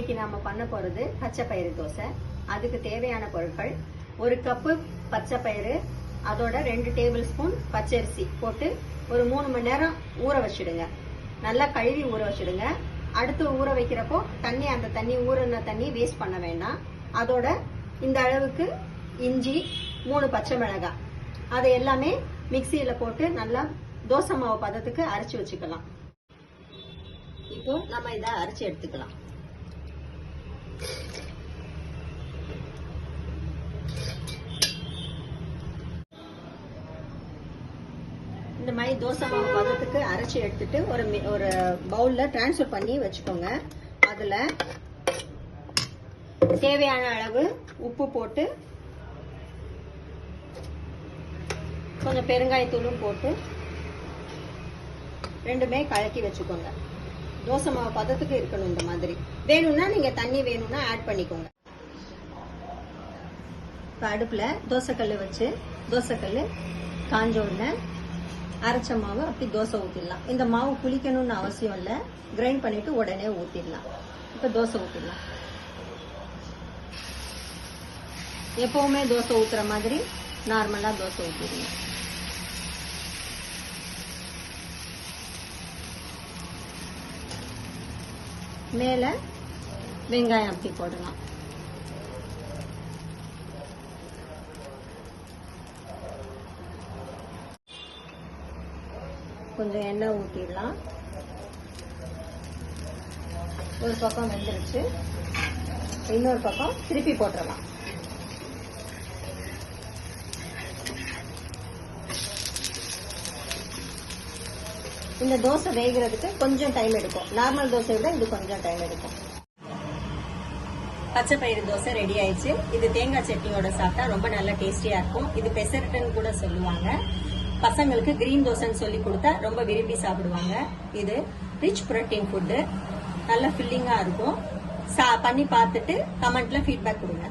இன்னைக்கு நாம பண்ண போறது பச்சை பயிறு தோசை. அதுக்கு தேவையான பொருட்கள்: ஒரு கப்பு பச்சை பயிறு, அதோட 2 டேபிள் ஸ்பூன் பச்சரிசி போட்டு ஒரு 3 மணி நேரம் ஊற வச்சிடுங்க. நல்லா கழுவி ஊற வச்சிடுங்க. அடுத்து ஊற வைக்கிறப்போ அந்த தண்ணி ஊறின தண்ணி வேஸ்ட் பண்ண வேண்டாம். அதோட இந்த அளவுக்கு இஞ்சி, 3 பச்சை மிளகாய், அதை எல்லாமே மிக்சியில போட்டு நல்லா தோசை மாவு பதத்துக்கு அரைச்சு வச்சுக்கலாம். இப்போ நம்ம இதை அரைச்சு எடுத்துக்கலாம். இந்த மாதிரி தோசை மாவு பதத்துக்கு அரைச்சு எடுத்துட்டு ஒரு பவுல்ல டிரான்ஸ்ஃபர் பண்ணி வச்சுக்கோங்க. அதுல தேவையான அளவு உப்பு போட்டு கொஞ்சம் பெருங்காயத்தூளும் போட்டு ரெண்டுமே கலக்கி வச்சுக்கோங்க. தோசை மாவு பதத்துக்கு இருக்கணும். இந்த மாதிரி வேணும்னா நீங்க தண்ணி வேணும்னா ஆட் பண்ணிக்கோங்க. இப்ப அடுப்புல தோசைக்கல் வச்சு தோசைக்கல் காஞ்ச உடனே அரைச்ச மாவு அப்படி தோசை ஊத்திடலாம். இந்த மாவு புளிக்கணும்னு அவசியம் இல்லை, கிரைண்ட் பண்ணிட்டு உடனே ஊத்திடலாம். இப்ப தோசை ஊத்திடலாம். எப்பவுமே தோசை ஊத்துற மாதிரி நார்மலா தோசை ஊத்திடலாம். மேல வெங்காயம் அப்படி போடலாம். கொஞ்சம் எண்ணெய் ஊற்றிடலாம். ஒரு பக்கம் வெந்துருச்சு, இன்னொரு பக்கம் திருப்பி போட்டுடலாம். இந்த தோசை வேகிறதுக்கு கொஞ்சம் டைம் எடுக்கும். நார்மல் தோசையை விட இது கொஞ்சம் டைம் எடுக்கும். பச்சை பயிறு தோசை ரெடி ஆயிடுச்சு. இது தேங்காய் சட்னியோட சாப்பிட்டா ரொம்ப நல்ல டேஸ்டியா இருக்கும். இது பெசரட்டுன்னு கூட சொல்லுவாங்க. பசங்களுக்கு கிரீன் தோசைன்னு சொல்லி கொடுத்தா ரொம்ப விரும்பி சாப்பிடுவாங்க. இது ரிச் புரோட்டீன் ஃபுட்டு, நல்ல ஃபில்லிங்கா இருக்கும். பண்ணி பார்த்துட்டு கமெண்ட்ல ஃபீட்பேக் கொடுங்க.